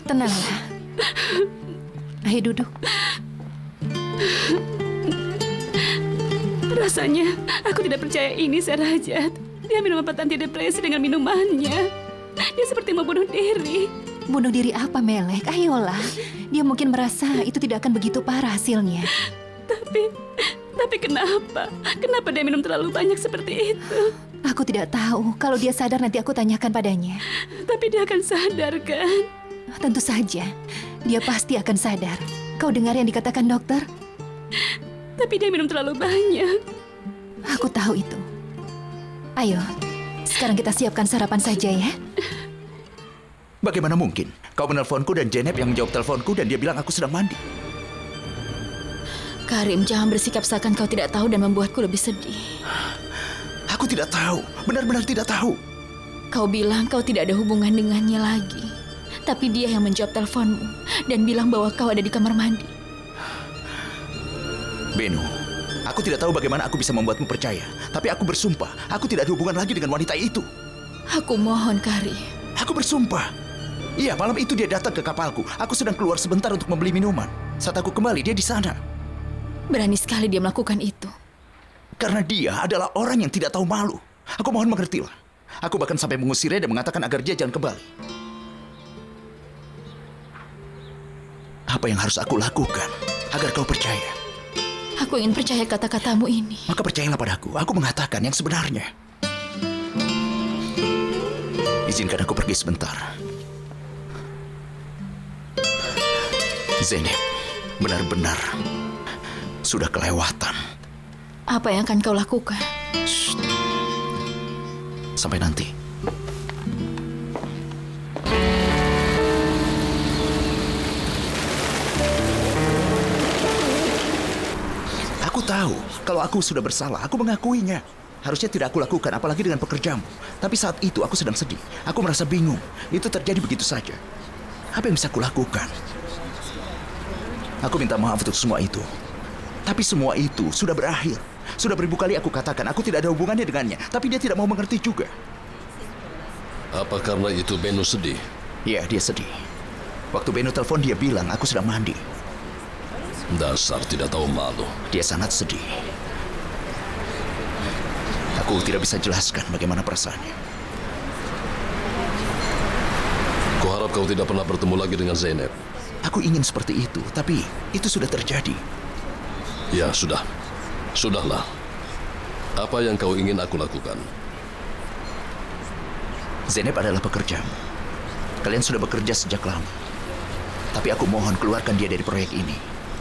Tenanglah. Ayo duduk. Rasanya aku tidak percaya ini, Serajat. Dia minum obat anti depresi dengan minumannya. Dia seperti mau bunuh diri. Bunuh diri apa, Melek? Ayolah. Dia mungkin merasa itu tidak akan begitu parah hasilnya. Tapi kenapa? Kenapa dia minum terlalu banyak seperti itu? Aku tidak tahu. Kalau dia sadar nanti aku tanyakan padanya. Tapi dia akan sadar, kan? Tentu saja. Dia pasti akan sadar. Kau dengar yang dikatakan dokter? Tapi dia minum terlalu banyak. Aku tahu itu. Ayo, sekarang kita siapkan sarapan saja ya. Bagaimana mungkin? Kau menelponku dan Zeynep yang menjawab teleponku dan dia bilang aku sedang mandi. Karim, jangan bersikap seakan kau tidak tahu dan membuatku lebih sedih. Aku tidak tahu, benar-benar tidak tahu. Kau bilang kau tidak ada hubungan dengannya lagi. Tapi dia yang menjawab teleponmu dan bilang bahwa kau ada di kamar mandi. Beno, aku tidak tahu bagaimana aku bisa membuatmu percaya. Tapi aku bersumpah, aku tidak ada hubungan lagi dengan wanita itu. Aku mohon, Karim. Aku bersumpah. Iya, malam itu dia datang ke kapalku. Aku sedang keluar sebentar untuk membeli minuman. Saat aku kembali, dia di sana. Berani sekali dia melakukan itu. Karena dia adalah orang yang tidak tahu malu. Aku mohon mengertilah. Aku bahkan sampai mengusirnya dan mengatakan agar dia jangan kembali. Apa yang harus aku lakukan agar kau percaya? Aku ingin percaya kata-katamu ini. Maka percayalah padaku. Aku mengatakan yang sebenarnya. Izinkan aku pergi sebentar. Zeynep, benar-benar sudah kelewatan. Apa yang akan kau lakukan? Shh. Sampai nanti. Aku tahu kalau aku sudah bersalah, aku mengakuinya. Harusnya tidak aku lakukan, apalagi dengan pekerjaanmu. Tapi saat itu aku sedang sedih. Aku merasa bingung. Itu terjadi begitu saja. Apa yang bisa aku lakukan? Aku minta maaf untuk semua itu. Tapi semua itu sudah berakhir. Sudah beribu kali aku katakan, aku tidak ada hubungannya dengannya. Tapi dia tidak mau mengerti juga. Apa karena itu Beno sedih? Iya, dia sedih. Waktu Beno telepon, dia bilang aku sedang mandi. Dasar tidak tahu malu. Dia sangat sedih. Aku tidak bisa jelaskan bagaimana perasaannya. Kuharap kau tidak pernah bertemu lagi dengan Zeynep. Aku ingin seperti itu, tapi itu sudah terjadi. Ya, sudah. Sudahlah. Apa yang kau ingin aku lakukan? Zeynep adalah pekerjamu. Kalian sudah bekerja sejak lama. Tapi aku mohon keluarkan dia dari proyek ini.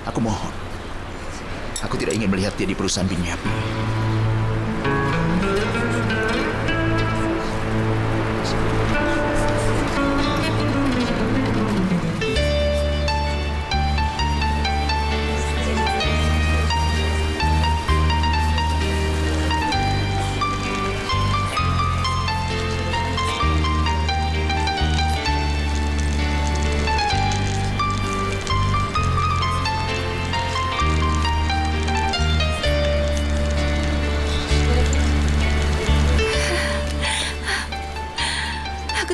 Aku mohon. Aku tidak ingin melihat dia di perusahaan Binyamin.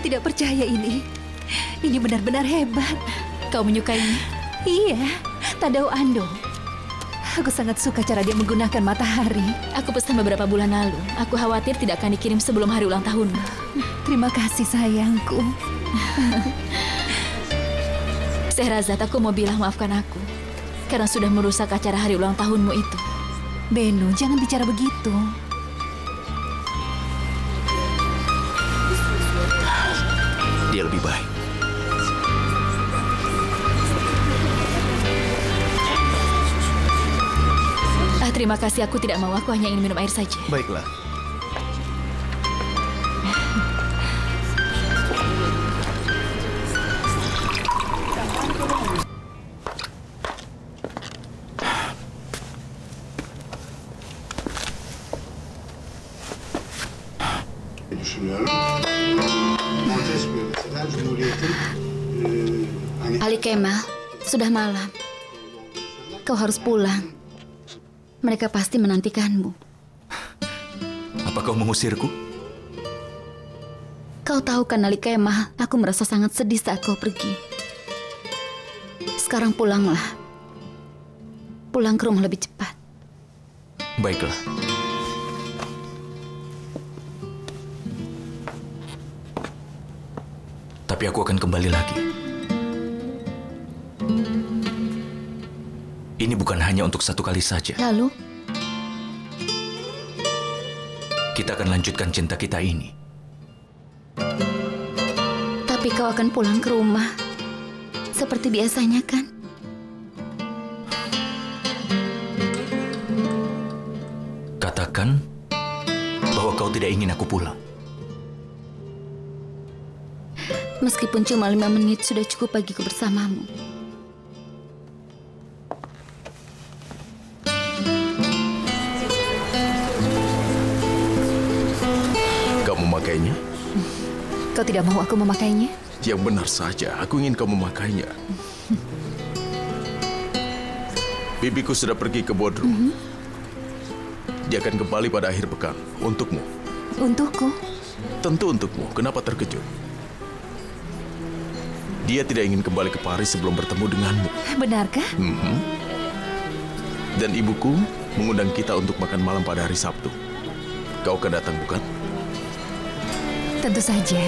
Tidak percaya ini. Ini benar-benar hebat. Kau menyukainya? Iya, Tadao Ando. Aku sangat suka cara dia menggunakan matahari. Aku pesan beberapa bulan lalu. Aku khawatir tidak akan dikirim sebelum hari ulang tahunmu. Terima kasih sayangku. Sehrazad, aku mau bilang maafkan aku. Karena sudah merusak acara hari ulang tahunmu itu. Beno, jangan bicara begitu. Dia lebih baik. Terima kasih, aku tidak mau. Aku hanya ingin minum air saja. Baiklah. Düşünüyorum. Montesquieu mesela Cumhuriyet'in Ali Kemal, sudah malam. Kau harus pulang. Mereka pasti menantikanmu. Apa kau mengusirku? Kau tahu kan Ali Kemal, aku merasa sangat sedih saat kau pergi. Sekarang pulanglah. Pulang ke rumah lebih cepat. Baiklah. Tapi aku akan kembali lagi. Ini bukan hanya untuk satu kali saja. Lalu? Kita akan lanjutkan cinta kita ini. Tapi kau akan pulang ke rumah seperti biasanya, kan? Katakan bahwa kau tidak ingin aku pulang. Meskipun cuma 5 menit sudah cukup bagiku bersamamu. Kau memakainya? Kau tidak mau aku memakainya? Yang benar saja, aku ingin kau memakainya. Bibiku sudah pergi ke Bodrum. Dia akan kembali pada akhir pekan. Untukmu. Untukku? Tentu untukmu. Kenapa terkejut? Dia tidak ingin kembali ke Paris sebelum bertemu denganmu. Benarkah? Dan ibuku mengundang kita untuk makan malam pada hari Sabtu. Kau akan datang, bukan? Tentu saja.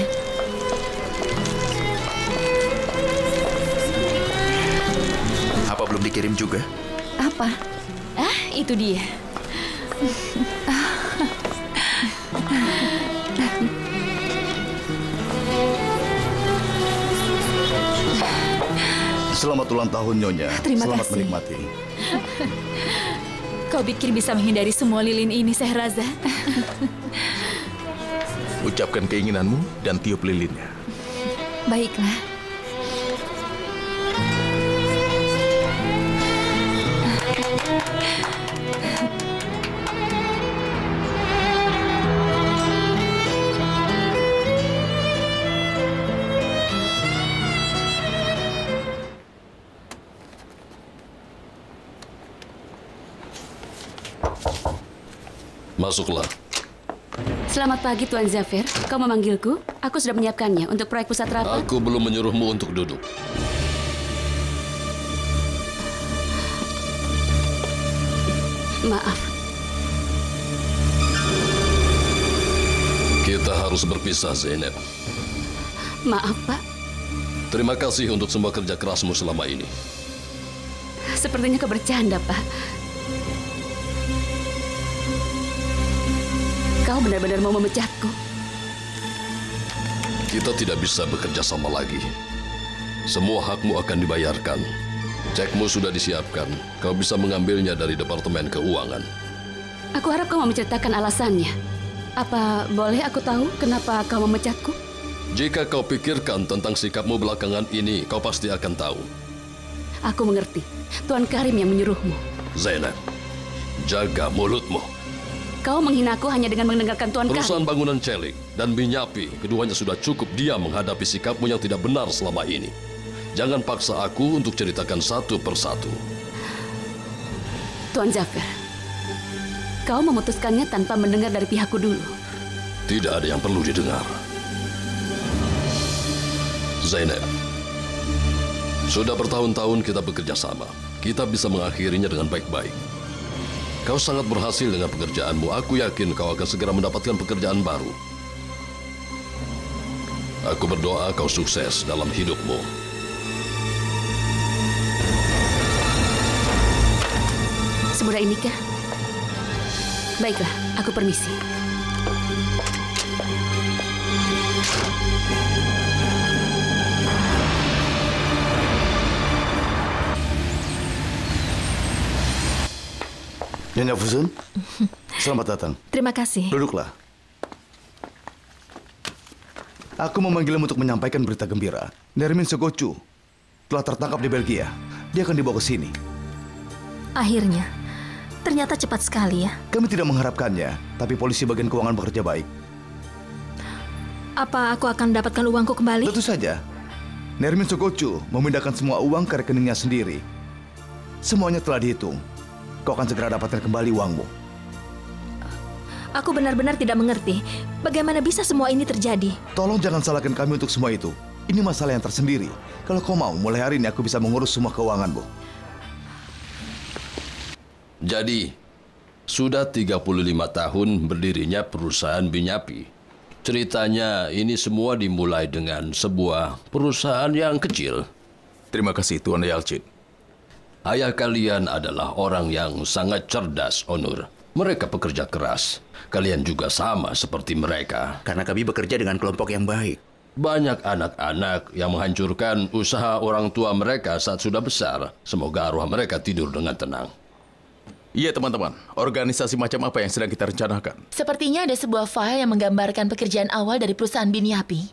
Apa belum dikirim juga? Apa? Ah, itu dia. Selamat ulang tahun, Nyonya. Terima Selamat kasih. menikmati. Kau pikir bisa menghindari semua lilin ini, Sehraza? Ucapkan keinginanmu dan tiup lilinnya. Baiklah. Masuklah. Selamat pagi, Tuan Zafir. Kau memanggilku? Aku sudah menyiapkannya untuk proyek pusat rapat. Aku belum menyuruhmu untuk duduk. Maaf. Kita harus berpisah, Zainab. Maaf, Pak. Terima kasih untuk semua kerja kerasmu selama ini. Sepertinya kau bercanda, Pak. Kau benar-benar mau memecatku. Kita tidak bisa bekerja sama lagi. Semua hakmu akan dibayarkan. Cekmu sudah disiapkan. Kau bisa mengambilnya dari Departemen Keuangan. Aku harap kau mau menceritakan alasannya. Apa boleh aku tahu kenapa kau memecatku? Jika kau pikirkan tentang sikapmu belakangan ini, kau pasti akan tahu. Aku mengerti. Tuan Karim yang menyuruhmu. Zainab, jaga mulutmu. Kau menghinaku hanya dengan mendengarkan Tuan Karim. Perusahaan bangunan Celik dan Minyapi, keduanya sudah cukup diam menghadapi sikapmu yang tidak benar selama ini. Jangan paksa aku untuk ceritakan satu persatu. Tuan Zafir, kau memutuskannya tanpa mendengar dari pihakku dulu. Tidak ada yang perlu didengar. Zainab, sudah bertahun-tahun kita bekerja sama. Kita bisa mengakhirinya dengan baik-baik. Kau sangat berhasil dengan pekerjaanmu. Aku yakin kau akan segera mendapatkan pekerjaan baru. Aku berdoa kau sukses dalam hidupmu. Semudah inikah? Baiklah, aku permisi. Nyonya Fusun, selamat datang. Terima kasih. Duduklah. Aku memanggilmu untuk menyampaikan berita gembira. Nermin Sogocu telah tertangkap di Belgia. Dia akan dibawa ke sini. Akhirnya, ternyata cepat sekali ya. Kami tidak mengharapkannya, tapi polisi bagian keuangan bekerja baik. Apa aku akan mendapatkan uangku kembali? Tentu saja. Nermin Sogocu memindahkan semua uang ke rekeningnya sendiri. Semuanya telah dihitung. Kau akan segera dapatkan kembali uangmu. Aku benar-benar tidak mengerti bagaimana bisa semua ini terjadi. Tolong jangan salahkan kami untuk semua itu. Ini masalah yang tersendiri. Kalau kau mau, mulai hari ini aku bisa mengurus semua keuanganmu. Jadi, sudah 35 tahun berdirinya perusahaan Binyapi. Ceritanya ini semua dimulai dengan sebuah perusahaan yang kecil. Terima kasih, Tuan Yalcin. Ayah kalian adalah orang yang sangat cerdas, Onur. Mereka pekerja keras. Kalian juga sama seperti mereka. Karena kami bekerja dengan kelompok yang baik. Banyak anak-anak yang menghancurkan usaha orang tua mereka saat sudah besar. Semoga arwah mereka tidur dengan tenang. Iya, teman-teman. Organisasi macam apa yang sedang kita rencanakan? Sepertinya ada sebuah file yang menggambarkan pekerjaan awal dari perusahaan Binyapi.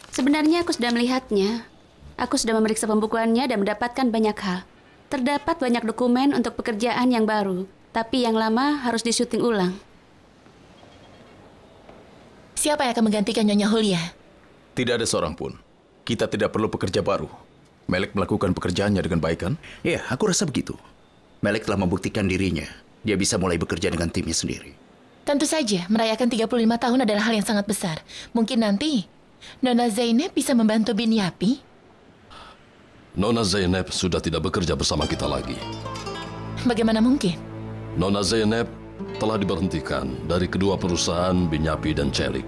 Sebenarnya aku sudah melihatnya. Aku sudah memeriksa pembukuannya dan mendapatkan banyak hal. Terdapat banyak dokumen untuk pekerjaan yang baru, tapi yang lama harus disyuting ulang. Siapa yang akan menggantikan Nyonya Julia? Tidak ada seorang pun. Kita tidak perlu pekerja baru. Melek melakukan pekerjaannya dengan baik, kan? Ya, aku rasa begitu. Melek telah membuktikan dirinya. Dia bisa mulai bekerja dengan timnya sendiri. Tentu saja, merayakan 35 tahun adalah hal yang sangat besar. Mungkin nanti Nona Zainab bisa membantu Binyapi. Nona Zainab sudah tidak bekerja bersama kita lagi. Bagaimana mungkin? Nona Zainab telah diberhentikan dari kedua perusahaan Binyapi dan Celik.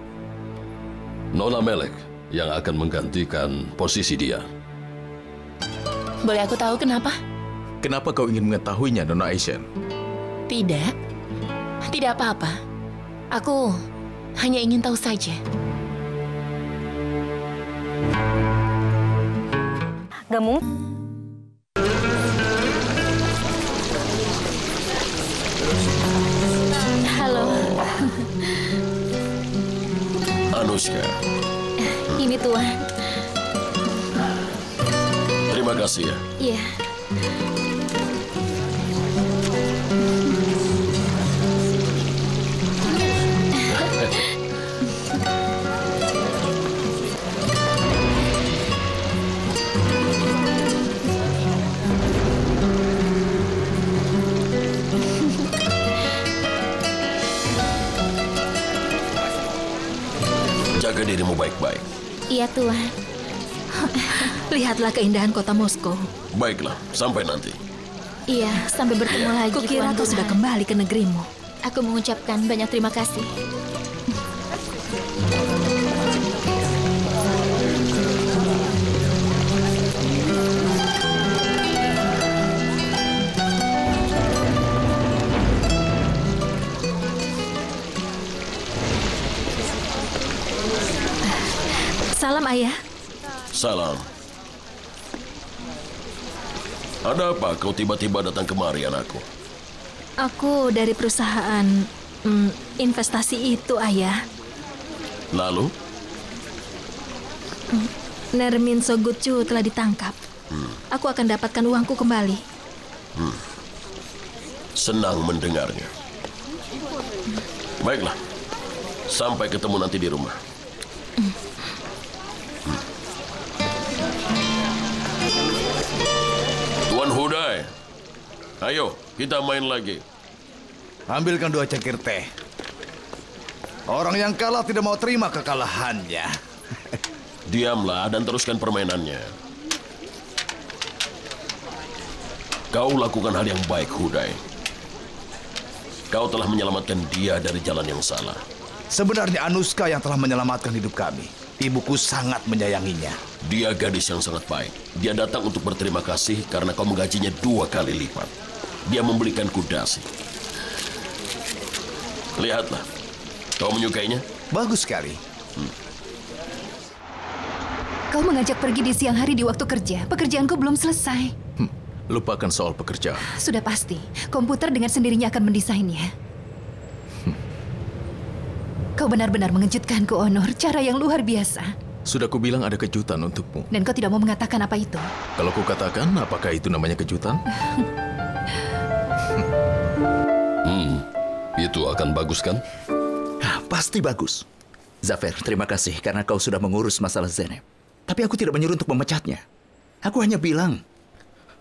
Nona Melek yang akan menggantikan posisi dia. Boleh aku tahu kenapa? Kenapa kau ingin mengetahuinya, Nona Asian? Tidak. Tidak apa-apa. Aku hanya ingin tahu saja. Gemung. Halo. Anushka, Ini Tuan. terima kasih ya. Iya. Jaga dirimu baik-baik. Iya, Tuan. Lihatlah keindahan kota Moskow. Baiklah, sampai nanti. Iya, sampai bertemu lagi. Kukira kau sudah kembali ke negerimu. Aku mengucapkan banyak terima kasih. Salam, Ayah. Salam. Ada apa kau tiba-tiba datang kemari, anakku? Aku dari perusahaan investasi itu, Ayah. Lalu? Nermin Sogutju telah ditangkap. Aku akan dapatkan uangku kembali. Senang mendengarnya. Baiklah. Sampai ketemu nanti di rumah. Tuan Hudai, ayo kita main lagi. Ambilkan 2 cangkir teh. Orang yang kalah tidak mau terima kekalahannya. Diamlah dan teruskan permainannya. Kau lakukan hal yang baik, Hudai. Kau telah menyelamatkan dia dari jalan yang salah. Sebenarnya Anushka yang telah menyelamatkan hidup kami. Ibuku sangat menyayanginya. Dia gadis yang sangat baik. Dia datang untuk berterima kasih karena kau menggajinya 2 kali lipat. Dia membelikan kudasi. Lihatlah, kau menyukainya? Bagus sekali. Kau mengajak pergi di siang hari di waktu kerja. Pekerjaanku belum selesai. Lupakan soal pekerjaan. Sudah pasti, komputer dengan sendirinya akan mendesainnya. Kau benar-benar mengejutkanku, Onur. Cara yang luar biasa. Sudah kubilang ada kejutan untukmu. Dan kau tidak mau mengatakan apa itu? Kalau kukatakan, apakah itu namanya kejutan? Itu akan bagus kan? Pasti bagus. Zafer, terima kasih karena kau sudah mengurus masalah Zainab. Tapi aku tidak menyuruh untuk memecatnya. Aku hanya bilang,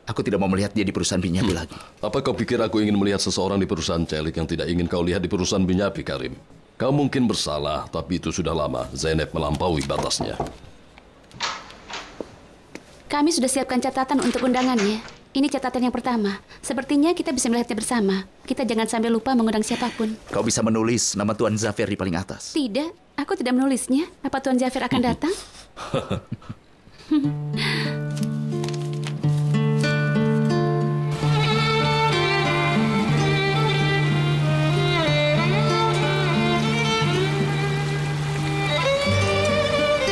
aku tidak mau melihat dia di perusahaan Binyapi lagi. Apa kau pikir aku ingin melihat seseorang di perusahaan Celik yang tidak ingin kau lihat di perusahaan Binyapi, Karim? Kau mungkin bersalah, tapi itu sudah lama. Zainab melampaui batasnya. Kami sudah siapkan catatan untuk undangannya. Ini catatan yang pertama. Sepertinya kita bisa melihatnya bersama. Kita jangan sampai lupa mengundang siapapun. Kau bisa menulis nama Tuan Zafir di paling atas. Tidak, aku tidak menulisnya. Apa Tuan Zafir akan datang?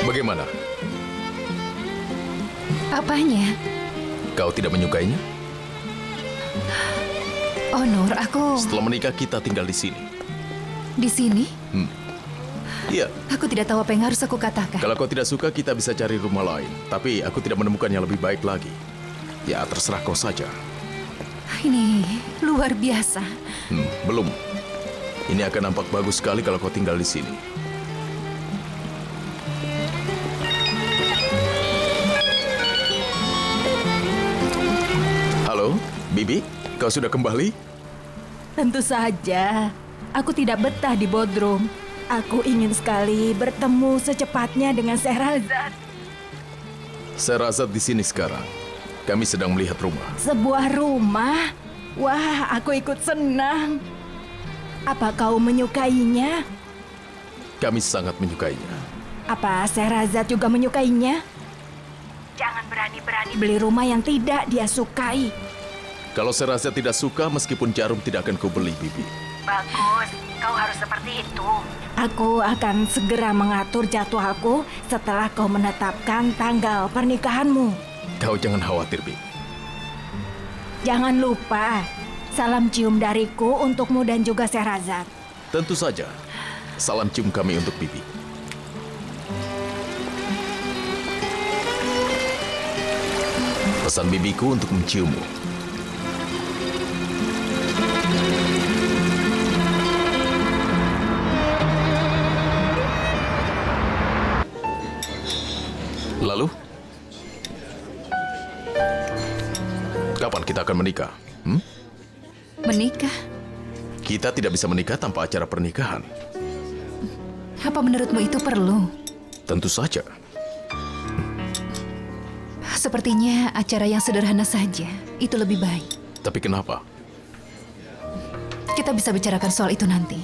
Bagaimana? Apanya? Kau tidak menyukainya? Oh, Nur, aku... Setelah menikah kita tinggal di sini. Di sini? Iya. Aku tidak tahu apa yang harus aku katakan. Kalau kau tidak suka, kita bisa cari rumah lain. Tapi aku tidak menemukan yang lebih baik lagi. Ya, terserah kau saja. Ini luar biasa. Belum. Ini akan nampak bagus sekali kalau kau tinggal di sini. Halo, Bibi, kau sudah kembali? Tentu saja. Aku tidak betah di Bodrum. Aku ingin sekali bertemu secepatnya dengan Sehrazad. Sehrazad di sini sekarang. Kami sedang melihat rumah. Sebuah rumah? Wah, aku ikut senang. Apa kau menyukainya? Kami sangat menyukainya. Apa Sehrazad juga menyukainya? Jangan berani-berani beli rumah yang tidak dia sukai. Kalau Sehrazad tidak suka, meskipun jarum tidak akan kau beli, Bibi. Bagus, kau harus seperti itu. Aku akan segera mengatur jadwalku setelah kau menetapkan tanggal pernikahanmu. Kau jangan khawatir, Bibi. Jangan lupa, salam cium dariku untukmu dan juga Sehrazad. Tentu saja. Salam cium kami untuk Bibi. Pesan bibiku untuk menciummu. Lalu? Kapan kita akan menikah? Menikah? Kita tidak bisa menikah tanpa acara pernikahan. Apa menurutmu itu perlu? Tentu saja. Sepertinya acara yang sederhana saja. Itu lebih baik. Tapi kenapa? Kita bisa bicarakan soal itu nanti.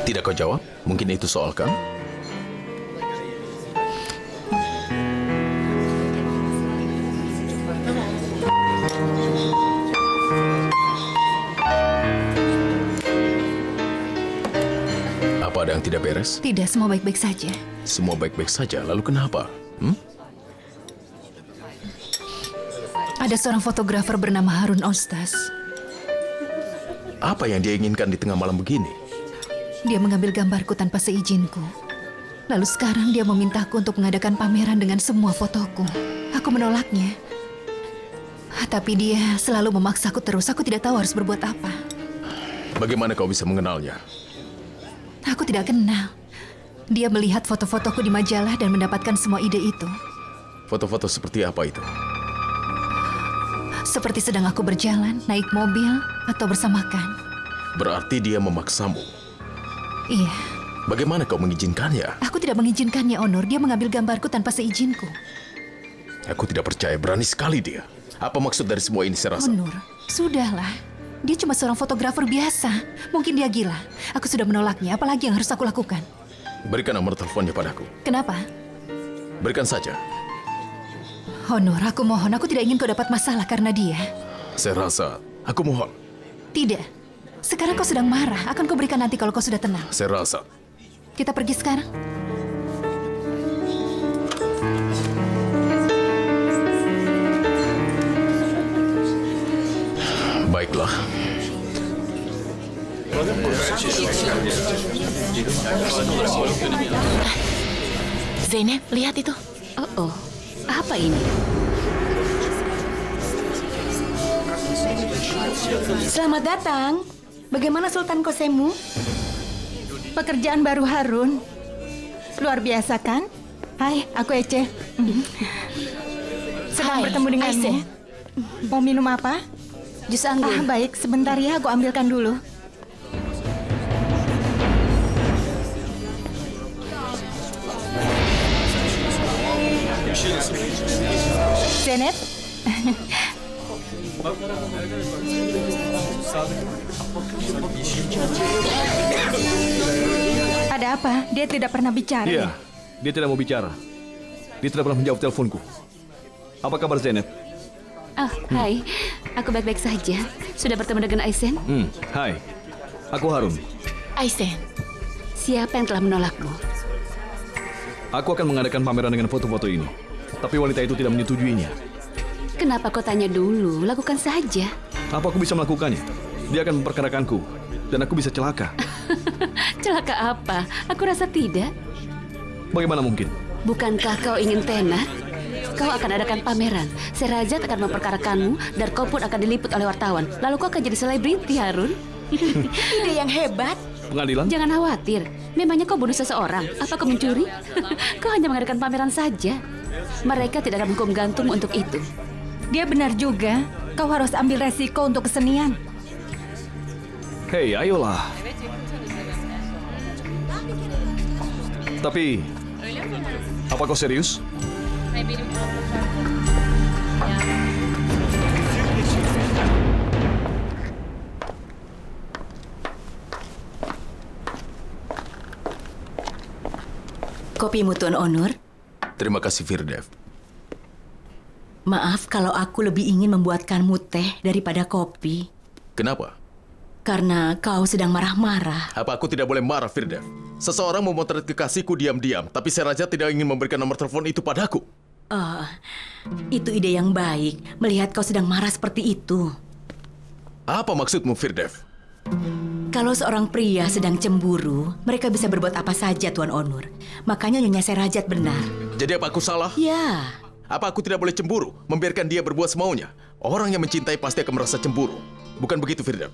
Tidak kau jawab? Mungkin itu soal kan? Apa ada yang tidak beres? Tidak, semua baik-baik saja. Semua baik-baik saja. Lalu kenapa? Ada seorang fotografer bernama Harun Ostas. Apa yang dia inginkan di tengah malam begini? Dia mengambil gambarku tanpa seizinku. Lalu sekarang dia memintaku untuk mengadakan pameran dengan semua fotoku. Aku menolaknya. Tapi dia selalu memaksaku terus. Aku tidak tahu harus berbuat apa. Bagaimana kau bisa mengenalnya? Aku tidak kenal. Dia melihat foto-fotoku di majalah dan mendapatkan semua ide itu. Foto-foto seperti apa itu? Seperti sedang aku berjalan, naik mobil, atau bersamakan. Berarti dia memaksamu? Iya. Bagaimana kau mengizinkannya? Aku tidak mengizinkannya, Onur. Dia mengambil gambarku tanpa seizinku. Aku tidak percaya, berani sekali dia. Apa maksud dari semua ini, saya rasa? Onur, sudahlah. Dia cuma seorang fotografer biasa. Mungkin dia gila. Aku sudah menolaknya, apalagi yang harus aku lakukan? Berikan nomor teleponnya padaku. Kenapa? Berikan saja. Onur, aku mohon. Aku tidak ingin kau dapat masalah karena dia. Saya rasa, aku mohon. Tidak. Sekarang kau sedang marah. Akan kau berikan nanti kalau kau sudah tenang. Saya rasa. Kita pergi sekarang. Baiklah. Zeynep, lihat itu. Oh, apa ini? Selamat datang. Bagaimana Sultan Kosemu? Pekerjaan baru Harun. Luar biasa kan? Hai, aku Ece. Senang bertemu denganmu. Mau minum apa? Jus anggur. Baik, sebentar ya, aku ambilkan dulu. Zeynep, ada apa? Dia tidak pernah bicara. Iya, dia tidak mau bicara. Dia tidak pernah menjawab teleponku. Apa kabar Zeynep? Oh, hai. Aku baik-baik saja. Sudah bertemu dengan Aisen? Hai. Aku Harun. Aisen. Siapa yang telah menolakmu? Aku akan mengadakan pameran dengan foto-foto ini. Tapi wanita itu tidak menyetujuinya. Kenapa kau tanya dulu? Lakukan saja. Apa aku bisa melakukannya? Dia akan memperkarakanku. Dan aku bisa celaka. Celaka apa? Aku rasa tidak. Bagaimana mungkin? Bukankah kau ingin tenar? Kau akan adakan pameran. Serajat akan memperkarakanmu dan kau pun akan diliput oleh wartawan. Lalu kau akan jadi selebriti, Harun. Ide yang hebat. Pengadilan? Jangan khawatir. Memangnya kau bunuh seseorang? Apa kau mencuri? Kau hanya mengadakan pameran saja. Mereka tidak akan menghukum gantung untuk itu. Dia benar juga. Kau harus ambil resiko untuk kesenian. Hei, ayolah. Tapi, apa kau serius? Kopimu, Tuan Onur. Terima kasih, Firdev. Maaf kalau aku lebih ingin membuatkanmu teh daripada kopi. Kenapa? Karena kau sedang marah-marah. Apa aku tidak boleh marah, Firdev? Seseorang memotret kekasihku diam-diam, tapi Serajat tidak ingin memberikan nomor telepon itu padaku. Oh, itu ide yang baik, melihat kau sedang marah seperti itu. Apa maksudmu, Firdev? Kalau seorang pria sedang cemburu, mereka bisa berbuat apa saja, Tuan Onur. Makanya Nyonya Serajat benar. Jadi apa aku salah? Ya. Apa aku tidak boleh cemburu, membiarkan dia berbuat semaunya? Orang yang mencintai pasti akan merasa cemburu. Bukan begitu, Firdev?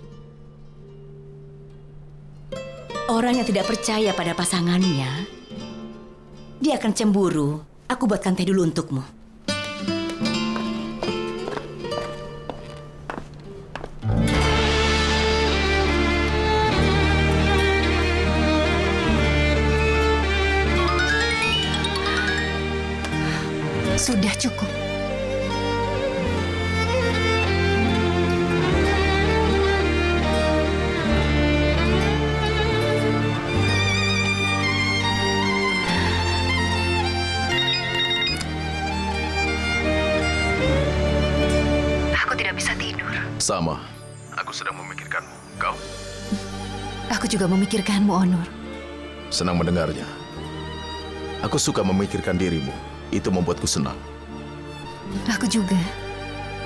Orang yang tidak percaya pada pasangannya, dia akan cemburu. Aku buatkan teh dulu untukmu. Sudah cukup. Aku tidak bisa tidur. Sama. Aku sedang memikirkanmu. Kau? Aku juga memikirkanmu, Onur. Senang mendengarnya. Aku suka memikirkan dirimu. Itu membuatku senang. Aku juga.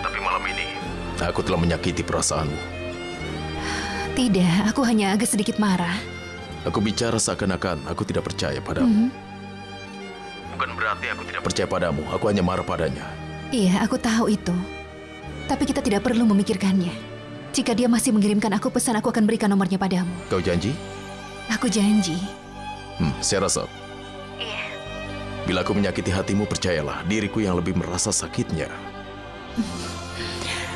Tapi malam ini, aku telah menyakiti perasaanmu. Tidak, aku hanya agak sedikit marah. Aku bicara seakan-akan aku tidak percaya padamu. Bukan berarti aku tidak percaya padamu. Aku hanya marah padanya. Iya, aku tahu itu. Tapi kita tidak perlu memikirkannya. Jika dia masih mengirimkan aku pesan, aku akan berikan nomornya padamu. Kau janji? Aku janji. Saya rasa. Bila aku menyakiti hatimu, percayalah, diriku yang lebih merasa sakitnya.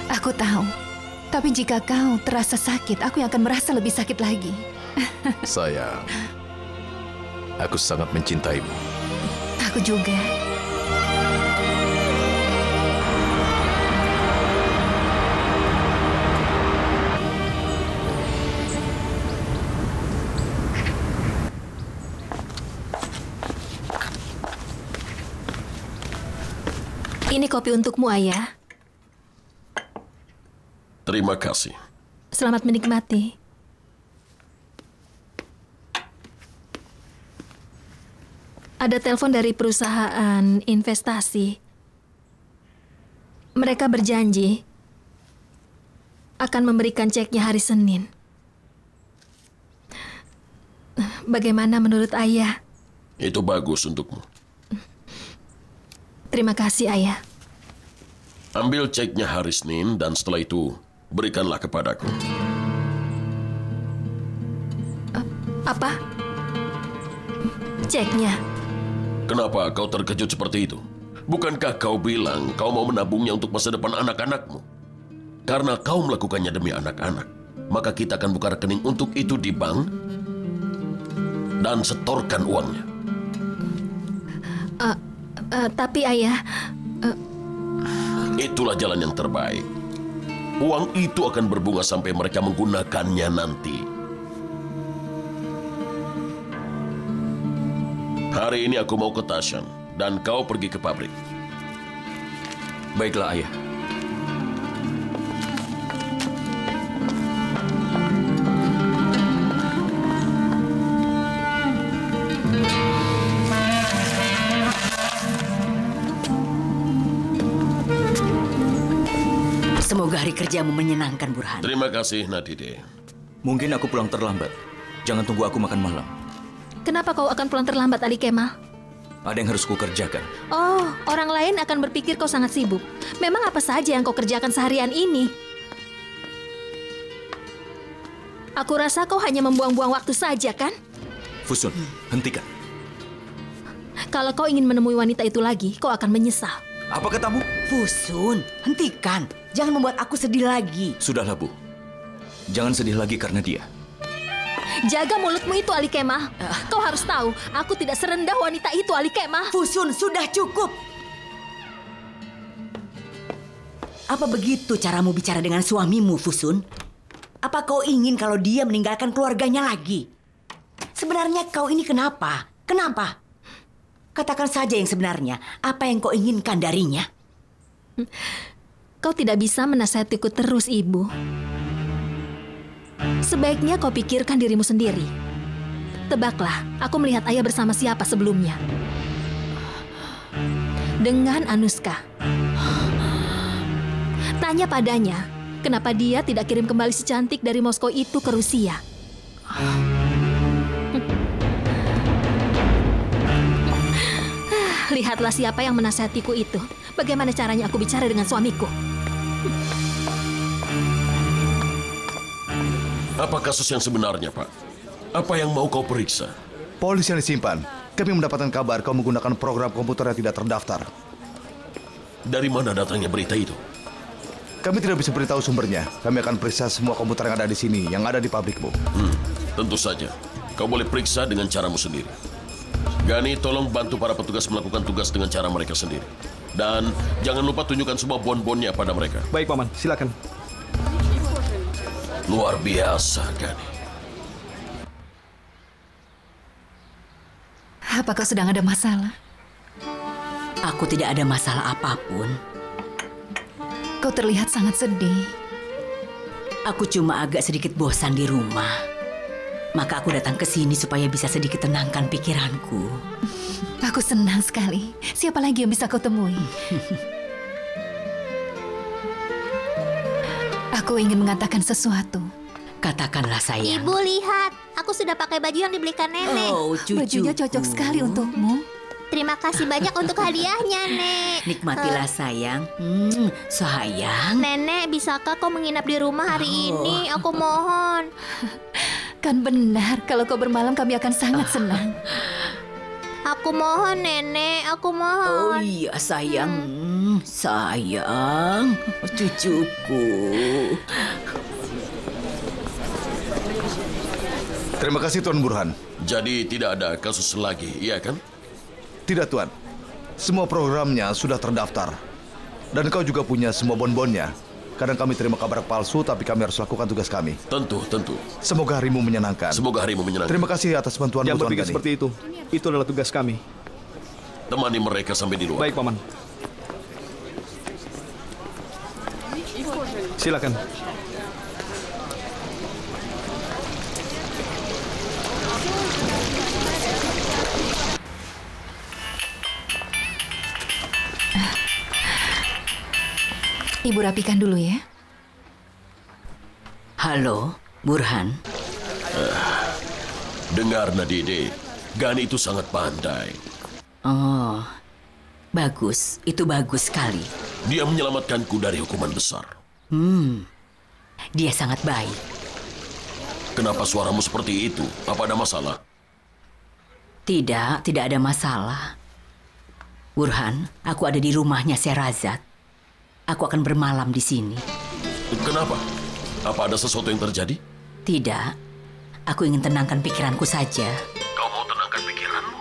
Aku tahu. Tapi jika kau terasa sakit, aku yang akan merasa lebih sakit lagi. Sayang, aku sangat mencintaimu. Aku juga. Ini kopi untukmu, Ayah. Terima kasih. Selamat menikmati. Ada telepon dari perusahaan investasi. Mereka berjanji akan memberikan ceknya hari Senin. Bagaimana menurut Ayah? Itu bagus untukmu. Terima kasih, Ayah. Ambil ceknya hari Senin dan setelah itu berikanlah kepadaku. Apa? Ceknya? Kenapa kau terkejut seperti itu? Bukankah kau bilang kau mau menabungnya untuk masa depan anak-anakmu? Karena kau melakukannya demi anak-anak, maka kita akan buka rekening untuk itu di bank dan setorkan uangnya. Tapi ayah... Itulah jalan yang terbaik. Uang itu akan berbunga sampai mereka menggunakannya nanti. Hari ini aku mau ke Tashan dan kau pergi ke pabrik. Baiklah, Ayah. Semoga hari kerjamu menyenangkan, Burhan. Terima kasih, Nadide. Mungkin aku pulang terlambat. Jangan tunggu aku makan malam. Kenapa kau akan pulang terlambat, Ali Kemal? Ada yang harus kukerjakan. Oh, orang lain akan berpikir kau sangat sibuk. Memang apa saja yang kau kerjakan seharian ini? Aku rasa kau hanya membuang-buang waktu saja, kan? Fusun, hentikan. Kalau kau ingin menemui wanita itu lagi, kau akan menyesal. Apa katamu? Fusun, hentikan. Jangan membuat aku sedih lagi. Sudahlah, Bu. Jangan sedih lagi karena dia. Jaga mulutmu itu, Ali Kemal. Kau harus tahu, aku tidak serendah wanita itu, Ali Kemal. Fusun, sudah cukup. Apa begitu caramu bicara dengan suamimu, Fusun? Apa kau ingin kalau dia meninggalkan keluarganya lagi? Sebenarnya kau ini kenapa? Kenapa? Katakan saja yang sebenarnya. Apa yang kau inginkan darinya? Kau tidak bisa menasihatiku terus, Ibu. Sebaiknya kau pikirkan dirimu sendiri. Tebaklah, aku melihat ayah bersama siapa sebelumnya. Dengan Anushka. Tanya padanya, kenapa dia tidak kirim kembali si cantik dari Moskow itu ke Rusia. Lihatlah siapa yang menasihatiku itu. Bagaimana caranya aku bicara dengan suamiku. Apa kasus yang sebenarnya, Pak? Apa yang mau kau periksa? Polis yang disimpan. Kami mendapatkan kabar kau menggunakan program komputer yang tidak terdaftar. Dari mana datangnya berita itu? Kami tidak bisa beritahu sumbernya. Kami akan periksa semua komputer yang ada di sini, yang ada di pabrikmu. Tentu saja. Kau boleh periksa dengan caramu sendiri. Gani, tolong bantu para petugas melakukan tugas dengan cara mereka sendiri. Dan jangan lupa tunjukkan semua bon-bonnya pada mereka. Baik, Paman. Silakan. Luar biasa, Gani. Apakah sedang ada masalah? Aku tidak ada masalah apapun. Kau terlihat sangat sedih. Aku cuma agak sedikit bosan di rumah. Maka aku datang ke sini supaya bisa sedikit tenangkan pikiranku. Aku senang sekali. Siapa lagi yang bisa kau temui? Aku ingin mengatakan sesuatu. Katakanlah, sayang. Ibu, lihat. Aku sudah pakai baju yang dibelikan nenek. Oh, cucuku. Bajunya cocok sekali untukmu. Terima kasih banyak untuk hadiahnya, Nek. Nikmatilah, sayang. Sayang. Nenek, bisakah kau menginap di rumah hari ini? Aku mohon. Kan benar, kalau kau bermalam kami akan sangat senang. Aku mohon, Nenek. Aku mohon. Oh iya, sayang. Sayang. Cucuku. Terima kasih, Tuan Burhan. Jadi tidak ada kasus lagi, iya kan? Tidak, Tuan. Semua programnya sudah terdaftar. Dan kau juga punya semua bon-bonnya. Kadang kami terima kabar palsu, tapi kami harus lakukan tugas kami. Tentu, tentu. Semoga harimu menyenangkan. Semoga harimu menyenangkan. Terima kasih atas bantuan Jangan berpikir seperti itu. Itu adalah tugas kami. Temani mereka sampai di luar. Baik, Paman. Silakan. Ibu rapikan dulu ya. Halo, Burhan. Dengar, Nadide. Gani itu sangat pandai. Oh, bagus. Itu bagus sekali. Dia menyelamatkanku dari hukuman besar. Dia sangat baik. Kenapa suaramu seperti itu? Apa ada masalah? Tidak ada masalah. Burhan, aku ada di rumahnya Sherazad. Aku akan bermalam di sini. Kenapa? Apa ada sesuatu yang terjadi? Tidak. Aku ingin tenangkan pikiranku saja. Kau mau tenangkan pikiranmu?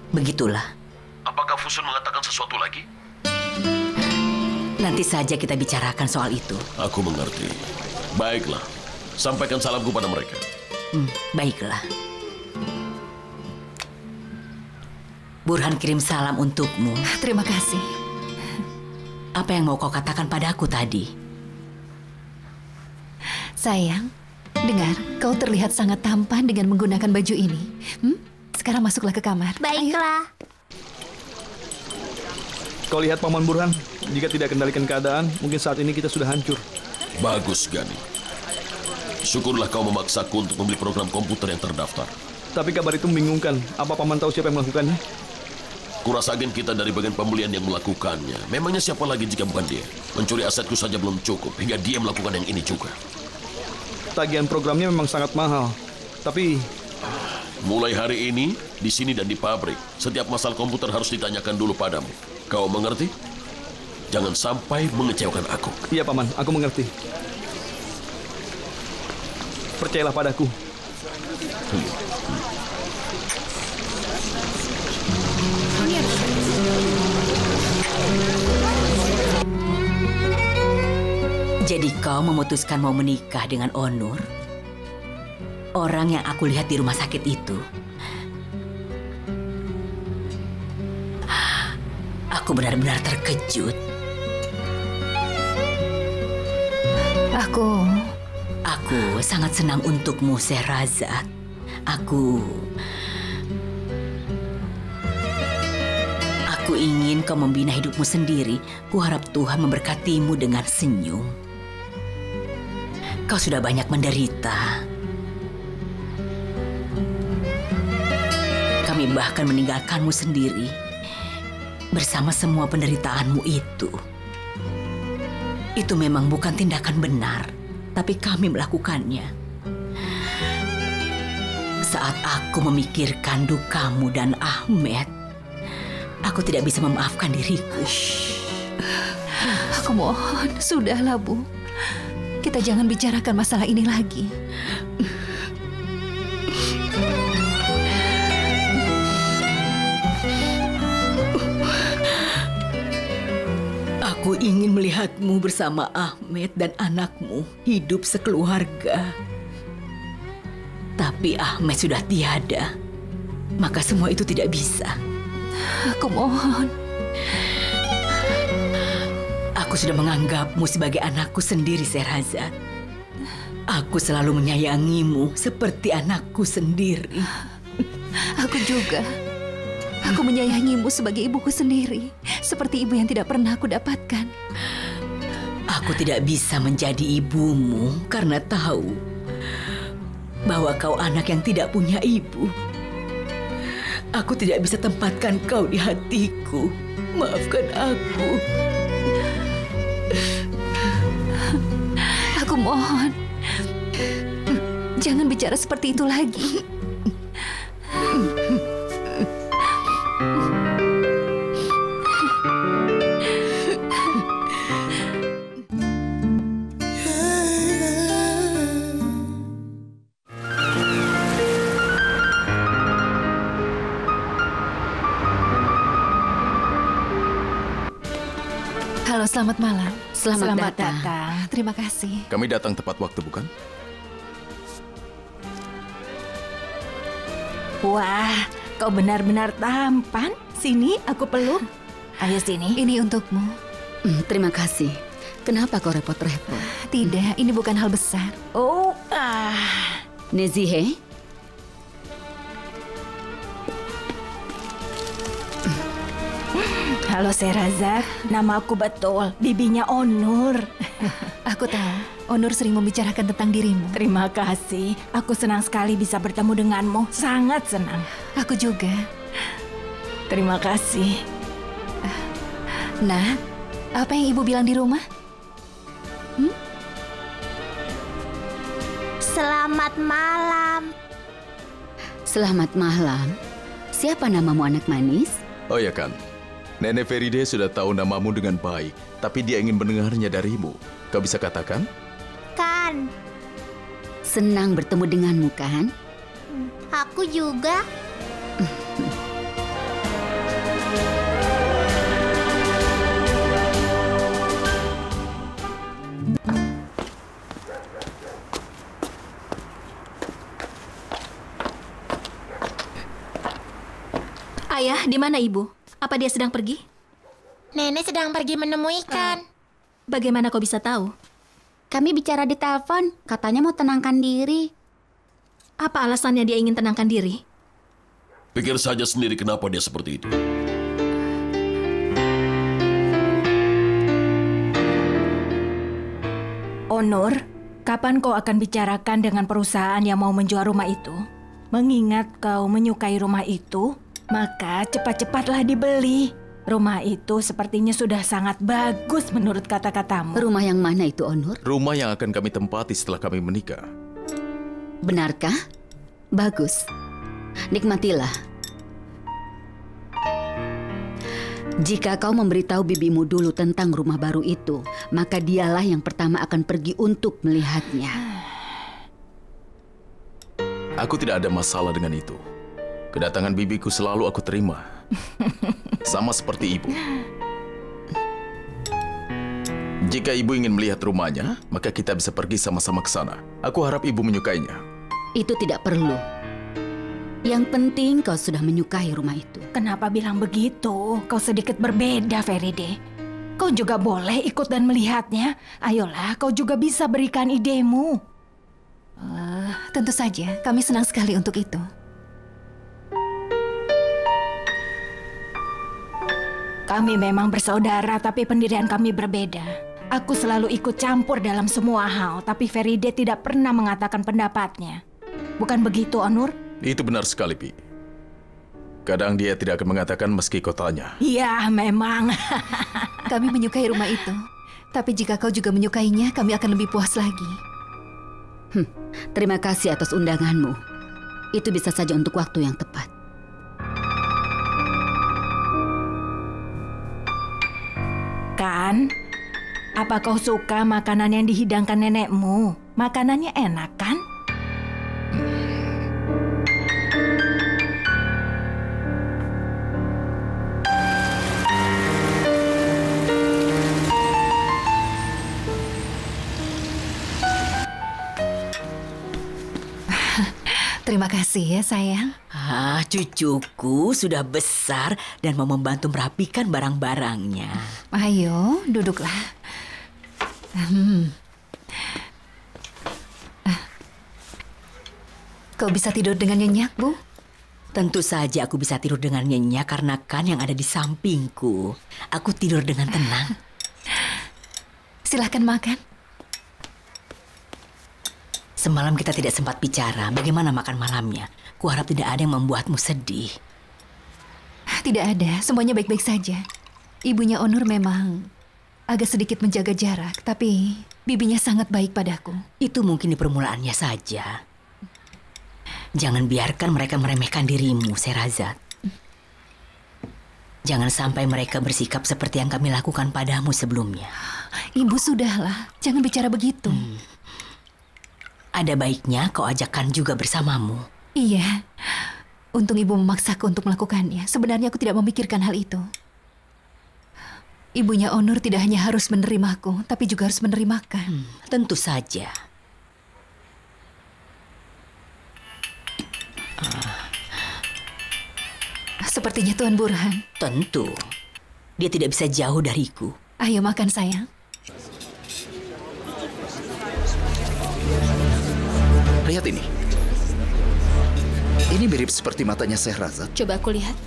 Begitulah. Apakah Fusun mengatakan sesuatu lagi? Nanti saja kita bicarakan soal itu. Aku mengerti. Baiklah, sampaikan salamku pada mereka. Baiklah. Burhan kirim salam untukmu. Terima kasih. Apa yang mau kau katakan padaku tadi? Sayang, dengar, kau terlihat sangat tampan dengan menggunakan baju ini. Sekarang masuklah ke kamar. Baiklah. Kau lihat Paman Burhan, jika tidak kendalikan keadaan, mungkin saat ini kita sudah hancur. Bagus, Gani. Syukurlah kau memaksaku untuk membeli program komputer yang terdaftar. Tapi kabar itu membingungkan. Apa Paman tahu siapa yang melakukannya? Kurasa agen kita dari bagian pembelian yang melakukannya. Memangnya siapa lagi jika bukan dia? Mencuri asetku saja belum cukup, hingga dia melakukan yang ini juga. Tagihan programnya memang sangat mahal. Tapi mulai hari ini, di sini dan di pabrik, setiap masalah komputer harus ditanyakan dulu padamu. Kau mengerti? Jangan sampai mengecewakan aku. Iya, Paman. Aku mengerti. Percayalah padaku. Jadi kau memutuskan mau menikah dengan Onur? Orang yang aku lihat di rumah sakit itu. Aku benar-benar terkejut. Aku sangat senang untukmu, Sherazad. Aku ingin kau membina hidupmu sendiri. Kuharap Tuhan memberkatimu dengan senyum. Kau sudah banyak menderita. Kami bahkan meninggalkanmu sendiri bersama semua penderitaanmu itu. Itu memang bukan tindakan benar, tapi kami melakukannya. Saat aku memikirkan dukamu dan Ahmed, aku tidak bisa memaafkan diriku. Aku mohon, sudahlah, Bu. Kita jangan bicarakan masalah ini lagi. Aku ingin melihatmu bersama Ahmed dan anakmu hidup sekeluarga. Tapi Ahmed sudah tiada, maka semua itu tidak bisa. Aku mohon. Aku sudah menganggapmu sebagai anakku sendiri, Sherazad. Aku selalu menyayangimu seperti anakku sendiri. Aku juga. Aku menyayangimu sebagai ibuku sendiri, seperti ibu yang tidak pernah aku dapatkan. Aku tidak bisa menjadi ibumu karena tahu bahwa kau anak yang tidak punya ibu. Aku tidak bisa tempatkan kau di hatiku. Maafkan aku. Aku mohon, jangan bicara seperti itu lagi. Halo, selamat malam. Selamat datang. Terima kasih. Kami datang tepat waktu, bukan? Wah, kau benar-benar tampan. Sini, aku peluk. Ayo sini. Ini untukmu. Terima kasih. Kenapa kau repot-repot? Tidak, ini bukan hal besar. Nezihe? Halo Sherazad, nama aku betul, bibinya Onur. Aku tahu, Onur sering membicarakan tentang dirimu. Terima kasih, aku senang sekali bisa bertemu denganmu, sangat senang. Aku juga. Terima kasih. Nah, apa yang ibu bilang di rumah? Selamat malam. Selamat malam. Siapa namamu, anak manis? Oh ya kan, Nenek Feride sudah tahu namamu dengan baik, tapi dia ingin mendengarnya darimu. Kau bisa katakan? Kan. Senang bertemu denganmu, kan? Aku juga. Di mana ibu? Apa dia sedang pergi? Nenek sedang pergi menemui ikan. Bagaimana kau bisa tahu? Kami bicara di telepon, katanya mau tenangkan diri. Apa alasannya dia ingin tenangkan diri? Pikir saja sendiri kenapa dia seperti itu. Onur, kapan kau akan bicarakan dengan perusahaan yang mau menjual rumah itu? Mengingat kau menyukai rumah itu, maka cepat-cepatlah dibeli. Rumah itu sepertinya sudah sangat bagus menurut kata-katamu. Rumah yang mana itu, Onur? Rumah yang akan kami tempati setelah kami menikah. Benarkah? Bagus. Nikmatilah. Jika kau memberitahu bibimu dulu tentang rumah baru itu, maka dialah yang pertama akan pergi untuk melihatnya. Aku tidak ada masalah dengan itu. Kedatangan bibiku selalu aku terima. Sama seperti ibu. Jika ibu ingin melihat rumahnya, maka kita bisa pergi sama-sama ke sana. Aku harap ibu menyukainya. Itu tidak perlu. Yang penting kau sudah menyukai rumah itu. Kenapa bilang begitu? Kau sedikit berbeda, Feride. Kau juga boleh ikut dan melihatnya. Ayolah, kau juga bisa berikan idemu. Tentu saja, kami senang sekali untuk itu. Kami memang bersaudara, tapi pendirian kami berbeda. Aku selalu ikut campur dalam semua hal, tapi Feride tidak pernah mengatakan pendapatnya. Bukan begitu, Onur? Itu benar sekali, Pi. Kadang dia tidak akan mengatakan meski kau tanya. Iya, memang. Kami menyukai rumah itu. Tapi jika kau juga menyukainya, kami akan lebih puas lagi. Terima kasih atas undanganmu. Itu bisa saja untuk waktu yang tepat. Kan? Apa kau suka makanan yang dihidangkan nenekmu? Makanannya enak, kan? Terima kasih ya, sayang. Cucuku sudah besar dan mau membantu merapikan barang-barangnya. Ayo, duduklah. Kau bisa tidur dengan nyenyak, Bu? Tentu saja aku bisa tidur dengan nyenyak karena kan yang ada di sampingku. Aku tidur dengan tenang. Silahkan makan. Semalam kita tidak sempat bicara. Bagaimana makan malamnya? Kuharap tidak ada yang membuatmu sedih. Tidak ada, semuanya baik-baik saja. Ibunya Onur memang agak sedikit menjaga jarak, tapi bibinya sangat baik padaku. Itu mungkin di permulaannya saja. Jangan biarkan mereka meremehkan dirimu, Sherazad. Jangan sampai mereka bersikap seperti yang kami lakukan padamu sebelumnya. Ibu, sudahlah. Jangan bicara begitu. Ada baiknya kau ajakkan juga bersamamu. Iya. Untung ibu memaksaku untuk melakukannya. Sebenarnya aku tidak memikirkan hal itu. Ibunya Onur tidak hanya harus menerimaku, tapi juga harus menerimakan. Tentu saja. Sepertinya Tuan Burhan. Tentu. Dia tidak bisa jauh dariku. Ayo makan, sayang. Lihat ini. Ini mirip seperti matanya Sherazad. Coba aku lihat.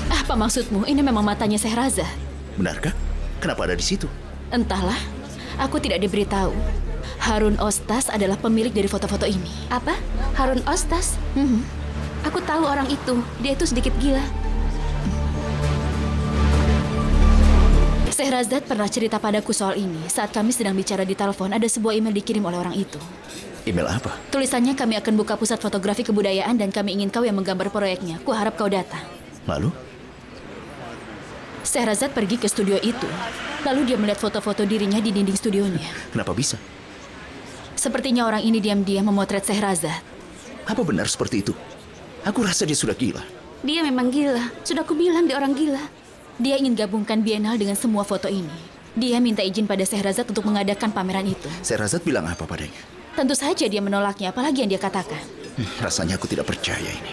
Apa maksudmu? Ini memang matanya Sherazad. Benarkah? Kenapa ada di situ? Entahlah. Aku tidak diberitahu. Harun Ostas adalah pemilik dari foto-foto ini. Apa? Harun Ostas? Aku tahu orang itu. Dia itu sedikit gila. Sherazad pernah cerita padaku soal ini. Saat kami sedang bicara di telepon, ada sebuah email dikirim oleh orang itu. Email apa? Tulisannya, kami akan buka pusat fotografi kebudayaan dan kami ingin kau yang menggambar proyeknya. Kuharap kau datang. Lalu? Sherazad pergi ke studio itu. Lalu dia melihat foto-foto dirinya di dinding studionya. Kenapa bisa? Sepertinya orang ini diam-diam memotret Sherazad. Apa benar seperti itu? Aku rasa dia sudah gila. Dia memang gila. Sudah kubilang dia orang gila. Dia ingin gabungkan Biennale dengan semua foto ini. Dia minta izin pada Sherazad untuk mengadakan pameran itu. Sherazad bilang apa padanya? Tentu saja dia menolaknya, apalagi yang dia katakan. Rasanya aku tidak percaya ini.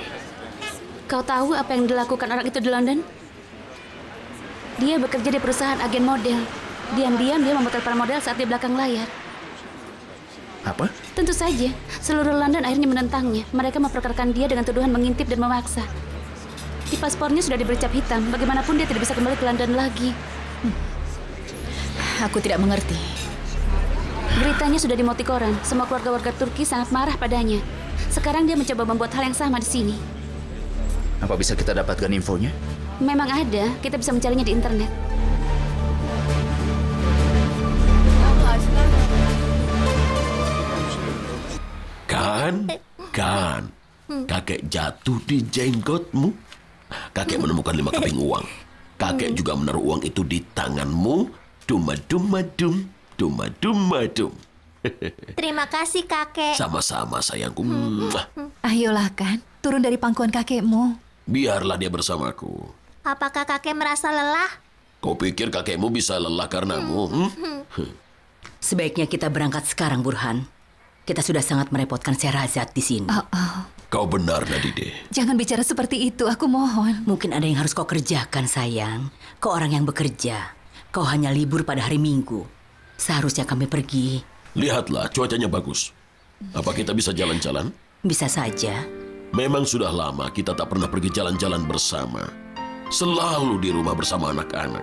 Kau tahu apa yang dilakukan orang itu di London? Dia bekerja di perusahaan agen model. Diam-diam dia memotret para model saat di belakang layar. Apa? Tentu saja, seluruh London akhirnya menentangnya. Mereka memperkarakan dia dengan tuduhan mengintip dan memaksa. Di paspornya sudah diberi cap hitam. Bagaimanapun dia tidak bisa kembali ke London lagi. Aku tidak mengerti. Beritanya sudah dimoti koran. Semua keluarga-warga Turki sangat marah padanya. Sekarang dia mencoba membuat hal yang sama di sini. Apa bisa kita dapatkan infonya? Memang ada, kita bisa mencarinya di internet. Kan, kakek jatuh di jenggotmu. Kakek menemukan 5 keping uang. Kakek juga menaruh uang itu di tanganmu. Duma-duma-dum, duma-duma-dum. Terima kasih, kakek. Sama-sama, sayangku. Ayolah, Kan, turun dari pangkuan kakekmu. Biarlah dia bersamaku. Apakah kakek merasa lelah? Kau pikir kakekmu bisa lelah karenamu? Sebaiknya kita berangkat sekarang, Burhan. Kita sudah sangat merepotkan Sehrazad di sini. Kau benar, Nadide. Jangan bicara seperti itu, aku mohon. Mungkin ada yang harus kau kerjakan, sayang. Kau orang yang bekerja. Kau hanya libur pada hari Minggu. Seharusnya kami pergi. Lihatlah, cuacanya bagus. Apa kita bisa jalan-jalan? Bisa saja. Memang sudah lama kita tak pernah pergi jalan-jalan bersama. Selalu di rumah bersama anak-anak.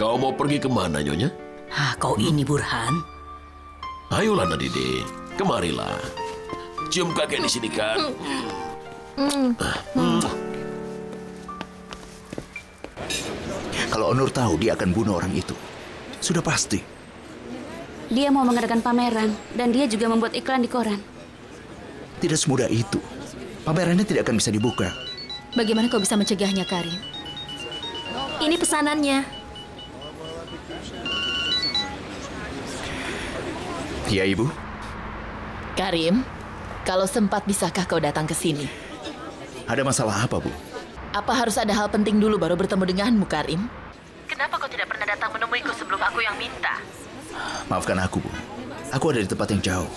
Kau mau pergi kemana, Nyonya? Kau ini, Burhan. Ayolah, Nadide. Kemarilah. Cium kakek di sini, kan? Kalau Onur tahu dia akan bunuh orang itu, sudah pasti. Dia mau mengadakan pameran, dan dia juga membuat iklan di koran. Tidak semudah itu. Pamerannya tidak akan bisa dibuka. Bagaimana kau bisa mencegahnya, Karim? Ini pesanannya. Ya, Ibu. Karim, kalau sempat bisakah kau datang ke sini? Ada masalah apa, Bu? Apa harus ada hal penting dulu baru bertemu denganmu, Karim? Kenapa kau tidak pernah datang menemuiku sebelum aku yang minta? Maafkan aku, Bu. Aku ada di tempat yang jauh.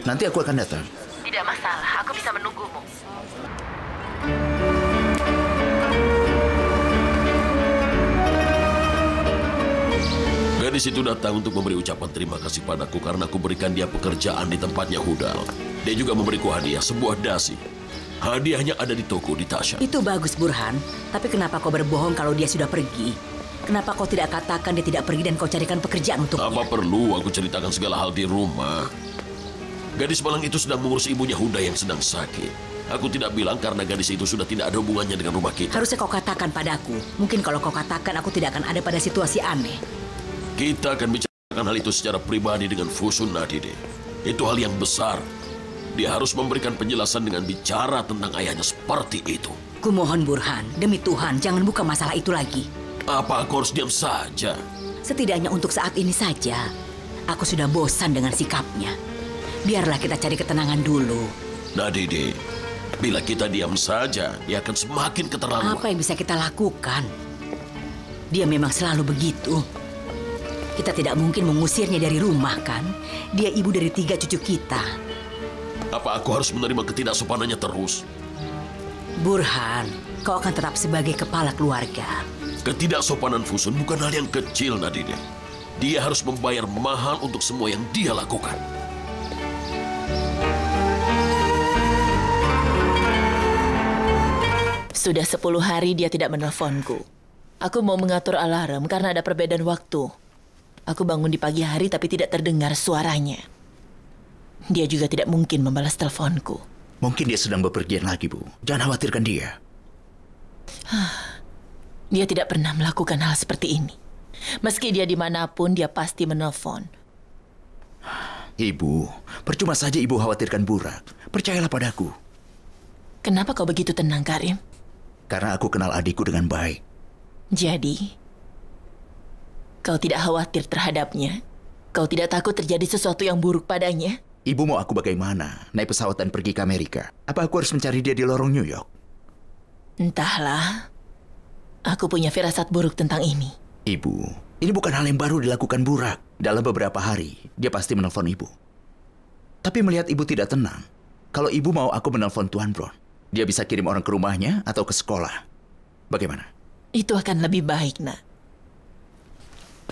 Nanti aku akan datang. Tidak masalah, aku bisa menunggumu. Gadis itu datang untuk memberi ucapan terima kasih padaku karena aku berikan dia pekerjaan di tempatnya Hudal. Dia juga memberiku hadiah, sebuah dasi. Hadiahnya ada di toko di Tasha. Itu bagus, Burhan. Tapi kenapa kau berbohong kalau dia sudah pergi? Kenapa kau tidak katakan dia tidak pergi dan kau carikan pekerjaan untuknya? Apa perlu aku ceritakan segala hal di rumah? Gadis malang itu sedang mengurus ibunya Huda yang sedang sakit. Aku tidak bilang karena gadis itu sudah tidak ada hubungannya dengan rumah kita. Harusnya kau katakan padaku. Mungkin kalau kau katakan, aku tidak akan ada pada situasi aneh. Kita akan bicarakan hal itu secara pribadi dengan Fusun, Nadide. Itu hal yang besar. Dia harus memberikan penjelasan dengan bicara tentang ayahnya seperti itu. Kumohon, Burhan. Demi Tuhan, jangan buka masalah itu lagi. Apa aku harus diam saja? Setidaknya untuk saat ini saja. Aku sudah bosan dengan sikapnya. Biarlah kita cari ketenangan dulu. Nadide, bila kita diam saja, dia akan semakin keterlaluan. Apa yang bisa kita lakukan? Dia memang selalu begitu. Kita tidak mungkin mengusirnya dari rumah, kan? Dia ibu dari 3 cucu kita. Apa aku harus menerima ketidaksopanannya terus? Burhan, kau akan tetap sebagai kepala keluarga. Ketidaksopanan Fusun bukan hal yang kecil, Nadide. Dia harus membayar mahal untuk semua yang dia lakukan. Sudah 10 hari dia tidak menelponku. Aku mau mengatur alarm karena ada perbedaan waktu. Aku bangun di pagi hari tapi tidak terdengar suaranya. Dia juga tidak mungkin membalas teleponku. Mungkin dia sedang bepergian lagi, Bu. Jangan khawatirkan dia. Dia tidak pernah melakukan hal seperti ini. Meski dia dimanapun, dia pasti menelpon. Ibu, percuma saja Ibu khawatirkan Burak. Percayalah padaku. Kenapa kau begitu tenang, Karim? Karena aku kenal adikku dengan baik. Jadi, kau tidak khawatir terhadapnya? Kau tidak takut terjadi sesuatu yang buruk padanya? Ibu mau aku bagaimana? Naik pesawat dan pergi ke Amerika? Apa aku harus mencari dia di lorong New York? Entahlah. Aku punya firasat buruk tentang ini. Ibu, ini bukan hal yang baru dilakukan Burak. Dalam beberapa hari, dia pasti menelpon Ibu. Tapi melihat Ibu tidak tenang, kalau Ibu mau aku menelpon Tuan Bron, Dia bisa kirim orang ke rumahnya atau ke sekolah. Bagaimana? Itu akan lebih baik, Nak.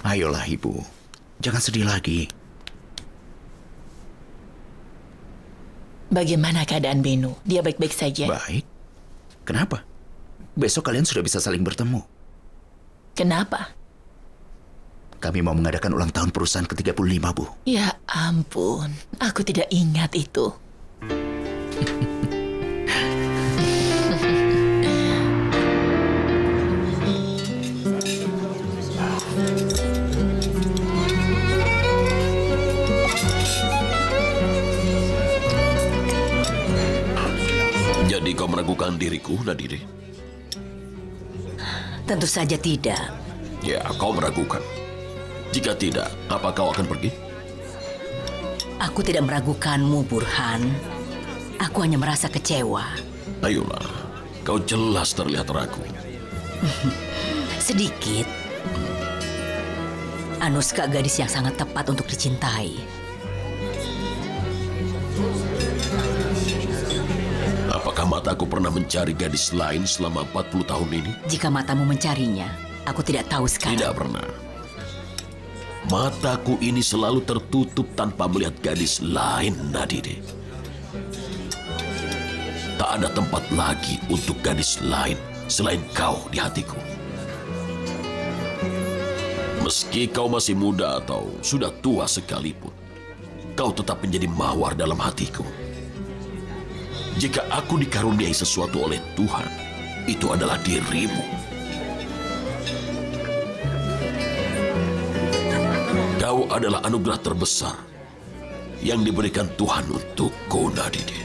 Ayolah, Ibu. Jangan sedih lagi. Bagaimana keadaan Benu? Dia baik-baik saja? Baik. Kenapa? Besok kalian sudah bisa saling bertemu. Kenapa? Kami mau mengadakan ulang tahun perusahaan ke-35, Bu. Ya ampun, aku tidak ingat itu. Jadi kau meragukan diriku, Nadire? Tentu saja tidak. Ya, kau meragukan. Jika tidak, apa kau akan pergi? Aku tidak meragukanmu, Burhan. Aku hanya merasa kecewa. Ayolah, kau jelas terlihat ragu. Sedikit. Anuska gadis yang sangat tepat untuk dicintai. Apakah mataku pernah mencari gadis lain selama 40 tahun ini? Jika matamu mencarinya, aku tidak tahu sekarang. Tidak pernah. Mataku ini selalu tertutup tanpa melihat gadis lain, Nadire. Tak ada tempat lagi untuk gadis lain selain kau di hatiku. Meski kau masih muda atau sudah tua sekalipun, kau tetap menjadi mawar dalam hatiku. Jika aku dikaruniai sesuatu oleh Tuhan, itu adalah dirimu. Kau adalah anugerah terbesar yang diberikan Tuhan untukku, Nadire.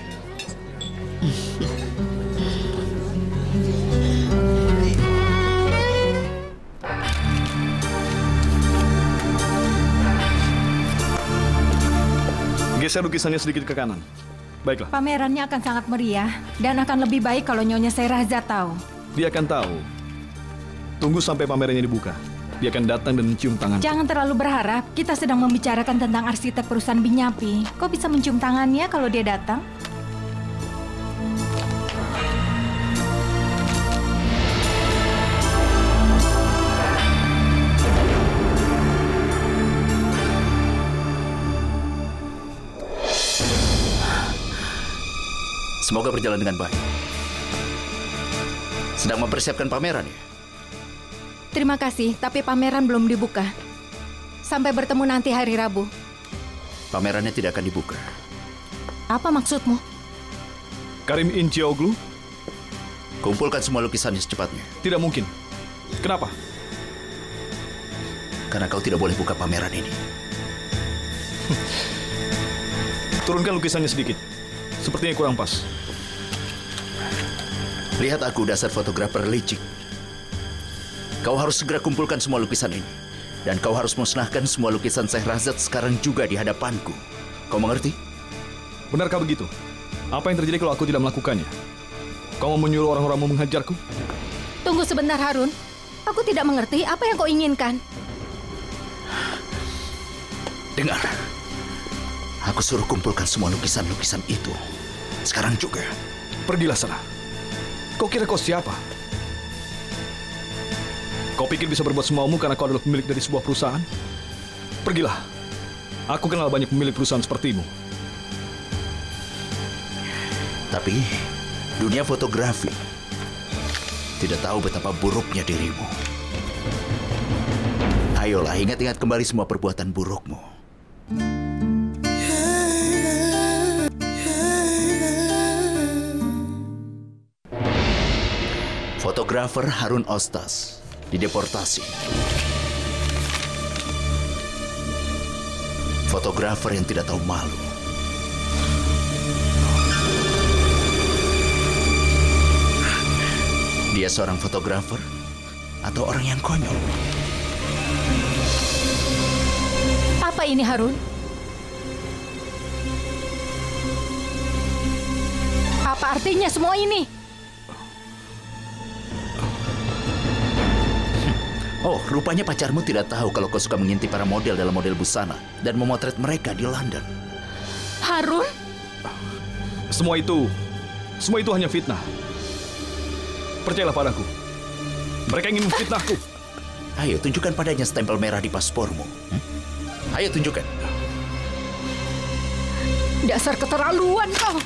Geser lukisannya sedikit ke kanan. Baiklah. Pamerannya akan sangat meriah dan akan lebih baik kalau Nyonya Sehrazad tahu. Dia akan tahu. Tunggu sampai pamerannya dibuka. Dia akan datang dan mencium tangan. Jangan terlalu berharap. Kita sedang membicarakan tentang arsitek perusahaan Binyapi. Kok bisa mencium tangannya kalau dia datang? Semoga berjalan dengan baik. Sedang mempersiapkan pameran ya? Terima kasih, tapi pameran belum dibuka. Sampai bertemu nanti hari Rabu. Pamerannya tidak akan dibuka. Apa maksudmu? Karim Intioglu? Kumpulkan semua lukisannya secepatnya. Tidak mungkin. Kenapa? Karena kau tidak boleh buka pameran ini. Turunkan lukisannya sedikit. Sepertinya kurang pas. Lihat aku, dasar fotografer licik. Kau harus segera kumpulkan semua lukisan ini. Dan kau harus musnahkan semua lukisan Sehrazad sekarang juga di hadapanku. Kau mengerti? Benarkah begitu? Apa yang terjadi kalau aku tidak melakukannya? Kau mau menyuruh orang-orangmu menghajarku? Tunggu sebentar, Harun. Aku tidak mengerti apa yang kau inginkan. Dengar. Aku suruh kumpulkan semua lukisan-lukisan itu. Sekarang juga. Pergilah sana. Kau kira kau siapa? Kau pikir bisa berbuat semaumu karena kau adalah pemilik dari sebuah perusahaan? Pergilah. Aku kenal banyak pemilik perusahaan sepertimu. Tapi dunia fotografi tidak tahu betapa buruknya dirimu. Ayolah, ingat-ingat kembali semua perbuatan burukmu. Fotografer Harun Ostas dideportasi. Fotografer yang tidak tahu malu. Dia seorang fotografer atau orang yang konyol? Apa ini, Harun? Apa artinya semua ini? Oh, rupanya pacarmu tidak tahu kalau kau suka mengintip para model dalam model busana dan memotret mereka di London. Harun? Semua itu Semua itu hanya fitnah. Percayalah padaku. Mereka ingin memfitnahku. Ayo, tunjukkan padanya stempel merah di paspormu. Ayo, tunjukkan. Dasar keterlaluan kau.